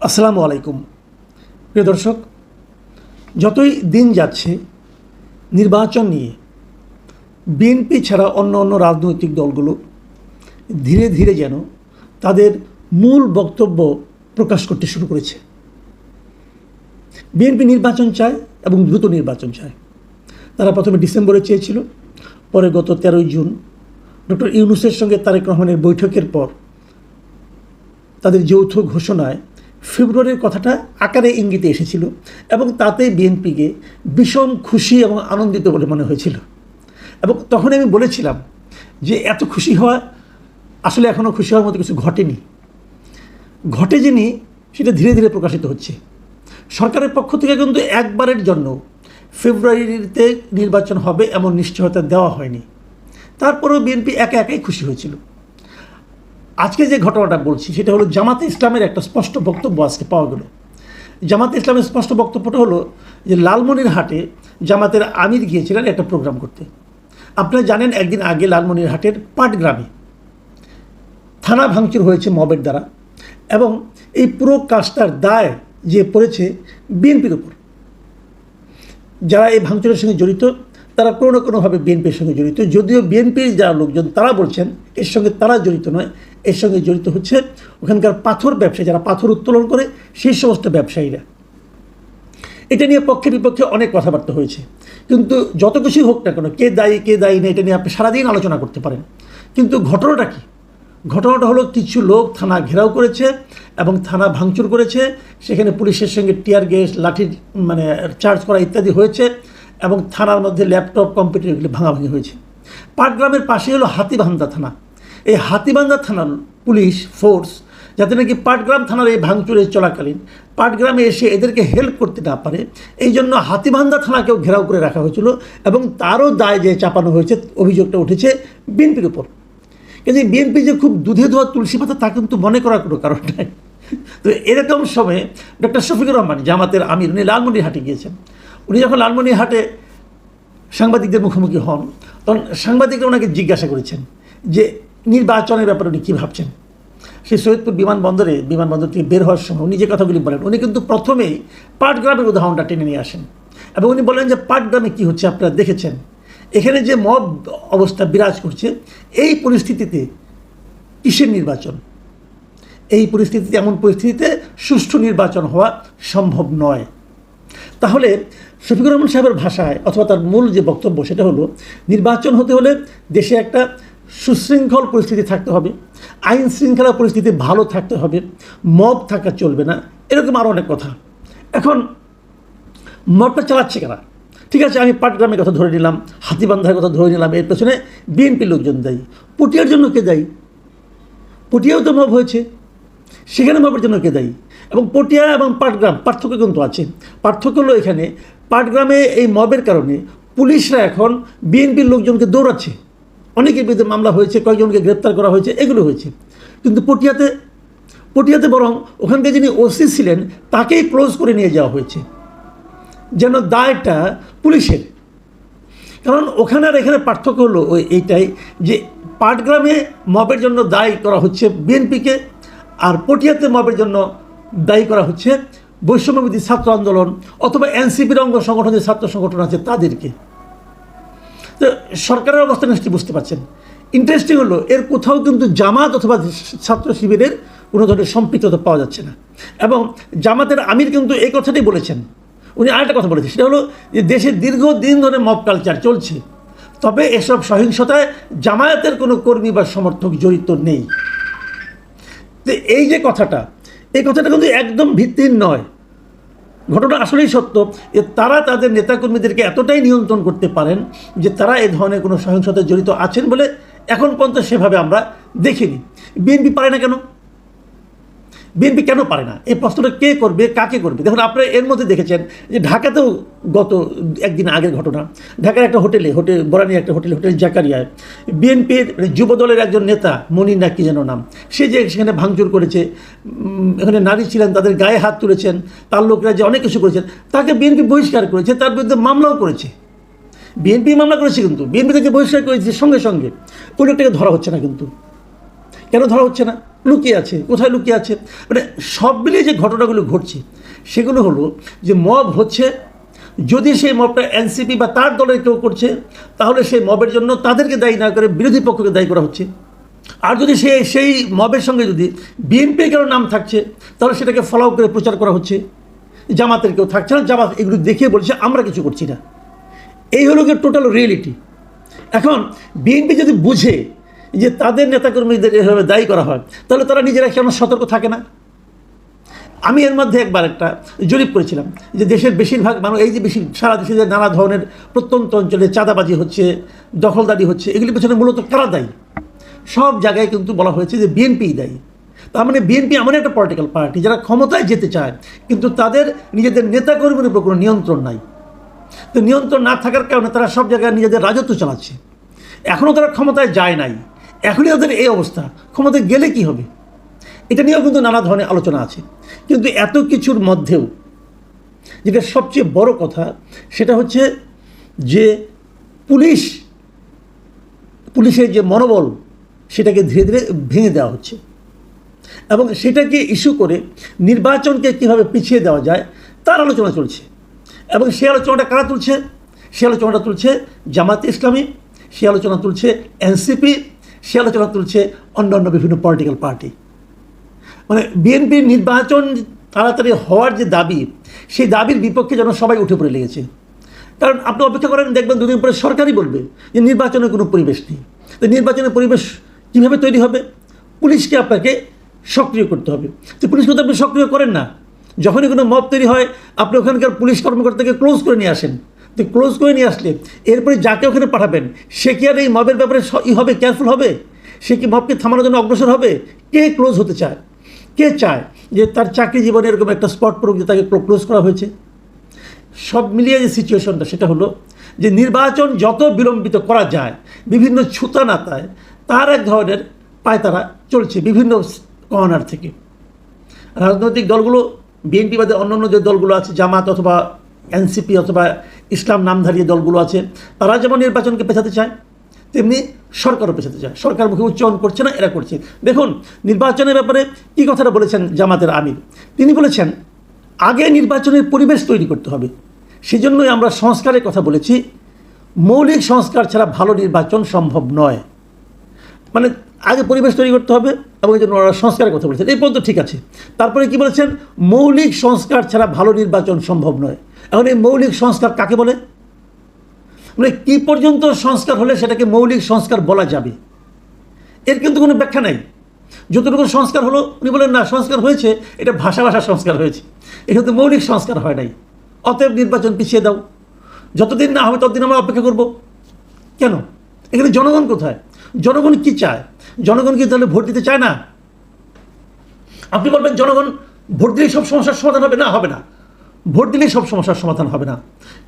আসসালামু আলাইকুম প্রিয় দর্শক, যতই দিন যাচ্ছে নির্বাচন নিয়ে বিএনপি ছাড়া অন্য রাজনৈতিক দলগুলো ধীরে ধীরে যেন তাদের মূল বক্তব্য প্রকাশ করতে শুরু করেছে। বিএনপি নির্বাচন চায় এবং দ্রুত নির্বাচন চায়। তারা প্রথমে ডিসেম্বরে চেয়েছিল, পরে গত 13ই জুন ডক্টর ইউনূসের সঙ্গে তারেক রহমানের বৈঠকের পর তাদের যৌথ ঘোষণায় ফেব্রুয়ারির কথাটা আকারে ইঙ্গিতে এসেছিল এবং তাতে বিএনপিকে ভীষণ খুশি এবং আনন্দিত বলে মনে হয়েছিল। এবং তখন আমি বলেছিলাম যে এত খুশি হওয়া আসলে এখনও খুশি হওয়ার মতো কিছু ঘটেনি, ঘটে যিনি সেটা ধীরে ধীরে প্রকাশিত হচ্ছে। সরকারের পক্ষ থেকে কিন্তু একবারের জন্য ফেব্রুয়ারিতে নির্বাচন হবে এমন নিশ্চয়তা দেওয়া হয়নি। তারপরেও বিএনপি একা একাই খুশি হয়েছিল। আজকে যে ঘটনাটা বলছি সেটা হলো জামাতে ইসলামের একটা স্পষ্ট বক্তব্য আজকে পাওয়া গেল। জামাতে ইসলামের স্পষ্ট বক্তব্যটা হলো যে লালমনিরহাটে জামাতের আমির গিয়েছিলেন একটা প্রোগ্রাম করতে। আপনারা জানেন একদিন আগে লালমনিরহাটের পাটগ্রামে থানা ভাঙচুর হয়েছে মবের দ্বারা এবং এই পুরো কাজটার দায় যে পড়েছে বিএনপির উপর। যারা এই ভাঙচুরের সঙ্গে জড়িত তারা কোনো না কোনোভাবে বিএনপির সঙ্গে জড়িত, যদিও বিএনপির যারা লোকজন তারা বলছেন এর সঙ্গে তারা জড়িত নয়, এর সঙ্গে জড়িত হচ্ছে ওখানকার পাথর ব্যবসায়ী, যারা পাথর উত্তোলন করে সেই সমস্ত ব্যবসায়ীরা। এটা নিয়ে পক্ষে বিপক্ষে অনেক কথাবার্তা হয়েছে, কিন্তু যত কিছুই হোক না কেন, কে দায়ী না, এটা নিয়ে আপনি সারাদিন আলোচনা করতে পারেন। কিন্তু ঘটনাটা কি? ঘটনাটা হলো কিছু লোক থানা ঘেরাও করেছে এবং থানা ভাঙচুর করেছে, সেখানে পুলিশের সঙ্গে টিয়ার গ্যাস, লাঠির চার্জ করা ইত্যাদি হয়েছে এবং থানার মধ্যে ল্যাপটপ, কম্পিউটার এগুলি ভাঙাভাঙি হয়েছে। পাটগ্রামের পাশে হলো হাতিবান্ধা থানা। এই হাতিবান্ধা থানার পুলিশ ফোর্স যাতে নাকি পাটগ্রাম থানার এই ভাঙচুরে চলাকালীন পাটগ্রামে এসে এদেরকে হেল্প করতে না পারে, এই জন্য হাতিবান্ধা থানাকেও ঘেরাও করে রাখা হয়েছিল এবং তারও দায় যে চাপানো হয়েছে, অভিযোগটা উঠেছে বিএনপির উপর। কিন্তু বিএনপি যে খুব দুধে ধোয়া তুলসী পাতা তা কিন্তু মনে করার কোনো কারণ নাই। তো এরকম সময়ে ডক্টর শফিকুর রহমান জামাতের আমির, উনি লালমনিরহাটে গিয়েছেন। উনি যখন লালমনিরহাটে সাংবাদিকদের মুখোমুখি হন তখন সাংবাদিকরা ওনাকে জিজ্ঞাসা করেছেন যে নির্বাচনের ব্যাপারে উনি কী ভাবছেন। সেই সৈয়দপুর বিমানবন্দর থেকে বের হওয়ার সময় উনি যে কথাগুলি বলেন, উনি কিন্তু প্রথমেই পাটগ্রামের উদাহরণটা টেনে নিয়ে আসেন এবং উনি বলেন যে পাটগ্রামে কী হচ্ছে আপনারা দেখেছেন, এখানে যে মব অবস্থা বিরাজ করছে, এই পরিস্থিতিতে কিসের নির্বাচন? এই পরিস্থিতিতে, এমন পরিস্থিতিতে সুষ্ঠু নির্বাচন হওয়া সম্ভব নয়। তাহলে শফিকুর রহমান সাহেবের ভাষায় অথবা তার মূল যে বক্তব্য সেটা হলো নির্বাচন হতে হলে দেশে একটা সুশৃঙ্খল পরিস্থিতি থাকতে হবে, আইন শৃঙ্খলা পরিস্থিতি ভালো থাকতে হবে, মব থাকা চলবে না, এরকম আরও অনেক কথা। এখন মবটা চালাচ্ছে কারা? ঠিক আছে, আমি পাটগ্রামের কথা ধরে নিলাম, হাতিবান্ধার কথা ধরে নিলাম, এর পেছনে বিএনপির লোকজন দায়ী। পটিয়ার জন্য কে দায়ী? পটিয়াও তো মব হয়েছে, সেখানে মবের জন্য কে দায়ী? এবং পটিয়া এবং পাটগ্রাম পার্থক্য কিন্তু আছে। পার্থক্য হলো এখানে পাটগ্রামে এই মবের কারণে পুলিশরা এখন বিএনপির লোকজনকে দৌড়াচ্ছে, অনেকের বিরুদ্ধে মামলা হয়েছে, কয়েকজনকে গ্রেপ্তার করা হয়েছে, এগুলো হয়েছে। কিন্তু পটিয়াতে বরং ওখানকার যিনি ওসি ছিলেন তাকেই ক্লোজ করে নিয়ে যাওয়া হয়েছে, যেন দায়টা পুলিশের। কারণ ওখানে আর এখানে পার্থক্য হলো এইটাই যে পাটগ্রামে মবের জন্য দায়ী করা হচ্ছে বিএনপিকে, আর পটিয়াতে মবের জন্য দায়ী করা হচ্ছে বৈষম্যবিরোধী ছাত্র আন্দোলন অথবা এনসিপির অঙ্গ সংগঠন, যে ছাত্র সংগঠন আছে তাদেরকে। তো সরকারের অবস্থা নিশ্চয়ই বুঝতে পারছেন। ইন্টারেস্টিং হলো এর কোথাও কিন্তু জামাত অথবা ছাত্র শিবিরের কোনো ধরনের সম্পৃক্ততা পাওয়া যাচ্ছে না। এবং জামাতের আমির কিন্তু এই কথাটাই বলেছেন। উনি আরেকটা কথা বলেছেন, সেটা হলো যে দেশে দীর্ঘদিন ধরে মব কালচার চলছে, তবে এসব সহিংসতায় জামায়াতের কোনো কর্মী বা সমর্থক জড়িত নেই। তো এই যে কথাটা, এই কথাটা কিন্তু একদম ভিত্তিহীন নয়। ঘটনা আসলেই সত্য যে তারা তাদের নেতাকর্মীদেরকে এতটাই নিয়ন্ত্রণ করতে পারেন যে তারা এই ধরনের কোনো সহিংসতায় জড়িত আছেন বলে এখন পর্যন্ত সেভাবে আমরা দেখিনি। বিএনপি পারে না কেন? বিএনপি কেন পারে না? এই প্রশ্নটা কে করবে, কাকে করবে? দেখুন, আপনারা এর মধ্যে দেখেছেন যে ঢাকাতেও গত একদিন আগের ঘটনা, ঢাকার একটা বরানি একটা হোটেল জাকারিয়ায় বিএনপির যুব দলের একজন নেতা, মনির না কি যেন নাম, সে যে সেখানে ভাঙচুর করেছে, এখানে নারী ছিলেন, তাদের গায়ে হাত তুলেছেন, তার লোকরা যে অনেক কিছু করেছেন, তাকে বিএনপি বহিষ্কার করেছে, তার বিরুদ্ধে মামলাও করেছে। বিএনপি মামলা করেছে, কিন্তু বিএনপি থেকে বহিষ্কার করেছে সঙ্গে সঙ্গে, ওই লোকটাকে ধরা হচ্ছে না। কিন্তু কেন ধরা হচ্ছে না? লুকিয়ে আছে। কোথায় লুকিয়ে আছে? মানে সব মিলিয়ে যে ঘটনাগুলো ঘটছে সেগুলো হলো যে মব হচ্ছে, যদি সেই মবটা এনসিপি বা তার দলের কেউ করছে তাহলে সেই মবের জন্য তাদেরকে দায়ী না করে বিরোধী পক্ষকে দায়ী করা হচ্ছে। আর যদি সেই মবের সঙ্গে যদি বিএনপির কারো নাম থাকছে তাহলে সেটাকে ফলো করে প্রচার করা হচ্ছে। জামাতের কেউ থাকছে না, জামাত এগুলো দেখিয়ে বলছে আমরা কিছু করছি না। এই হলো গিয়ে টোটাল রিয়েলিটি। এখন বিএনপি যদি বুঝে যে তাদের নেতাকর্মীদের এভাবে দায়ী করা হয় তাহলে তারা নিজেরা কেন সতর্ক থাকে না? আমি এর মধ্যে একবার একটা জরিপ করেছিলাম যে দেশের বেশিরভাগ মানুষ, এই যে সারা দেশে যে নানা ধরনের প্রত্যন্ত অঞ্চলে চাঁদাবাজি হচ্ছে, দখলদারি হচ্ছে, এগুলির পেছনে মূলত কারা দায়ী? সব জায়গায় কিন্তু বলা হয়েছে যে বিএনপিই দায়ী। তার মানে বিএনপি এমন একটা পলিটিক্যাল পার্টি যারা ক্ষমতায় যেতে চায় কিন্তু তাদের নিজেদের নেতাকর্মীর উপর কোনো নিয়ন্ত্রণ নাই। তো নিয়ন্ত্রণ না থাকার কারণে তারা সব জায়গায় নিজেদের রাজত্ব চালাচ্ছে। এখনও তারা ক্ষমতায় যায় নাই, এখনই ওদের এই অবস্থা, ক্ষমতায় গেলে কি হবে? এটা নিয়েও কিন্তু নানা ধরনের আলোচনা আছে। কিন্তু এত কিছুর মধ্যেও যেটা সবচেয়ে বড় কথা সেটা হচ্ছে যে পুলিশের যে মনোবল সেটাকে ধীরে ধীরে ভেঙে দেওয়া হচ্ছে এবং সেটাকে ইস্যু করে নির্বাচনকে কীভাবে পিছিয়ে দেওয়া যায় তার আলোচনা চলছে। এবং সেই আলোচনাটা কারা তুলছে? সে আলোচনাটা তুলছে জামাতে ইসলামী, সে আলোচনা তুলছে এনসিপি, সে আলোচনা তুলছে অন্যান্য বিভিন্ন পলিটিক্যাল পার্টি। মানে বিএনপির নির্বাচন তাড়াতাড়ি হওয়ার যে দাবি, সেই দাবির বিপক্ষে যেন সবাই উঠে পড়ে লেগেছে। কারণ আপনি অপেক্ষা করেন, দেখবেন দুদিন পরে সরকারই বলবে যে নির্বাচনের কোনো পরিবেশ নেই। তো নির্বাচনের পরিবেশ কীভাবে তৈরি হবে? পুলিশকে আপনাকে সক্রিয় করতে হবে। তো পুলিশকে তো আপনি সক্রিয় করেন না। যখনই কোনো মব তৈরি হয় আপনি ওখানকার পুলিশ কর্মকর্তাকে ক্লোজ করে নিয়ে আসেন। তো ক্লোজ করে নিয়ে আসলে এরপরে যাকে ওখানে পাঠাবেন সে কি আর এই মবের ব্যাপারে হবে, কেয়ারফুল হবে? সে কি মবকে থামানোর জন্য অগ্রসর হবে? কে ক্লোজ হতে চায়? কে চায় যে তার চাকরি জীবনে এরকম একটা স্পট পড়ুক যে তাকে ক্লোজ করা হয়েছে? সব মিলিয়ে যে সিচুয়েশনটা সেটা হলো যে নির্বাচন যত বিলম্বিত করা যায় বিভিন্ন ছুতা নাতায় তার এক ধরনের পায়তারা চলছে বিভিন্ন কর্নার থেকে। রাজনৈতিক দলগুলো, বিএনপি বাদে অন্যান্য যে দলগুলো আছে, জামাত অথবা এনসিপি অথবা ইসলাম নামধারী দলগুলো আছে, তারা যেমন নির্বাচনকে পেছাতে চায় তেমনি সরকারও পেছাতে চায়। সরকার মুখে উচ্চারণ করছে না, এরা করছে। দেখুন নির্বাচনের ব্যাপারে কী কথাটা বলেছেন জামাতের আমির। তিনি বলেছেন আগে নির্বাচনের পরিবেশ তৈরি করতে হবে। সেজন্যই আমরা সংস্কারের কথা বলেছি। মৌলিক সংস্কার ছাড়া ভালো নির্বাচন সম্ভব নয়। মানে আগে পরিবেশ তৈরি করতে হবে এবং এই জন্য ওরা সংস্কারের কথা বলেছেন। এই পর্যন্ত ঠিক আছে। তারপরে কি বলেছেন? মৌলিক সংস্কার ছাড়া ভালো নির্বাচন সম্ভব নয়। এখন এই মৌলিক সংস্কার কাকে বলে? মানে কী পর্যন্ত সংস্কার হলে সেটাকে মৌলিক সংস্কার বলা যাবে? এর কিন্তু কোনো ব্যাখ্যা নাই। যতটুকু সংস্কার হলো উনি বলেন না সংস্কার হয়েছে, এটা ভাষা সংস্কার হয়েছে, এটা তো মৌলিক সংস্কার হয় নাই। অতএব নির্বাচন পিছিয়ে দাও, যতদিন না হবে ততদিন আমরা অপেক্ষা করব। কেন? এখানে জনগণ কোথায়? জনগণ কি চায়? জনগণ কি তাহলে ভোট দিতে চায় না? আপনি বলবেন জনগণ ভোট দিলেই সব সমস্যার সমাধান হবে? না, হবে না। ভোট দিলেই সব সমস্যার সমাধান হবে না।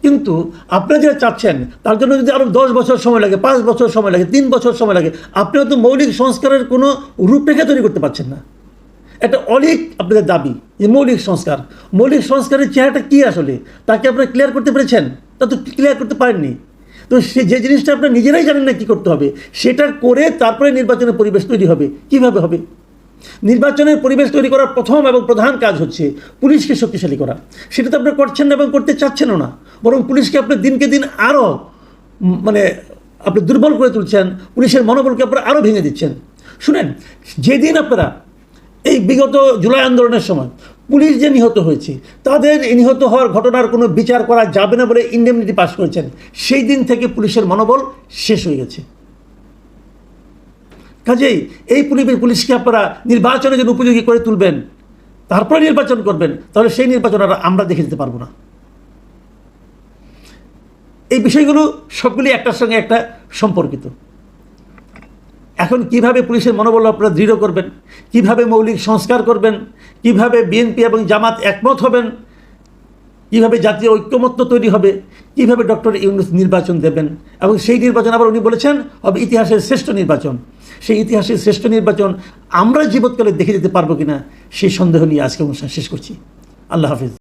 কিন্তু আপনারা যেটা চাচ্ছেন তার জন্য যদি আরও 10 বছর সময় লাগে, 5 বছর সময় লাগে, 3 বছর সময় লাগে, আপনিও তো মৌলিক সংস্কারের কোনো রূপরেখা তৈরি করতে পারছেন না। একটা অনেক আপনাদের দাবি যে মৌলিক সংস্কারের চেহারাটা কী আসলে তাকে আপনারা ক্লিয়ার করতে পেরেছেন? তা তো ক্লিয়ার করতে পারেননি। তো সে যে জিনিসটা আপনারা নিজেরাই জানেন না কী করতে হবে, সেটা করে তারপরে নির্বাচনের পরিবেশ তৈরি হবে। কীভাবে হবে? নির্বাচনের পরিবেশ তৈরি করার প্রথম এবং প্রধান কাজ হচ্ছে পুলিশকে শক্তিশালী করা। সেটা তো আপনারা করছেন না এবং করতে চাচ্ছেনও না, বরং পুলিশকে আপনি দিনকে দিন আরও আপনি দুর্বল করে তুলছেন, পুলিশের মনোবলকে আপনারা আরও ভেঙে দিচ্ছেন। শুনেন, যেদিন আপনারা এই বিগত জুলাই আন্দোলনের সময় পুলিশ যে নিহত হয়েছে তাদের নিহত হওয়ার ঘটনার কোনো বিচার করা যাবে না বলে ইন্ডেমনিটি পাস করেছেন, সেই দিন থেকে পুলিশের মনোবল শেষ হয়ে গেছে। কাজেই এই পুলিশকে আপনারা নির্বাচনের জন্য উপযোগী করে তুলবেন, তারপরে নির্বাচন করবেন, তাহলে সেই নির্বাচন আর আমরা দেখে দিতে পারবো না। এই বিষয়গুলো সবগুলি একটার সঙ্গে একটা সম্পর্কিত। এখন কিভাবে পুলিশের মনোবল আপনারা দৃঢ় করবেন, কিভাবে মৌলিক সংস্কার করবেন, কিভাবে বিএনপি এবং জামাত একমত হবেন, কিভাবে জাতীয় ঐক্যমত্য তৈরি হবে, কিভাবে ডক্টর ইউনূস নির্বাচন দেবেন, এবং সেই নির্বাচন আবার উনি বলেছেন হবে ইতিহাসের শ্রেষ্ঠ নির্বাচন। সেই ইতিহাসের শ্রেষ্ঠ নির্বাচন আমরা জীবৎকালে দেখে যেতে পারবো কিনা সেই সন্দেহ নিয়ে আজকে অনুষ্ঠান শেষ করছি। আল্লাহ হাফিজ।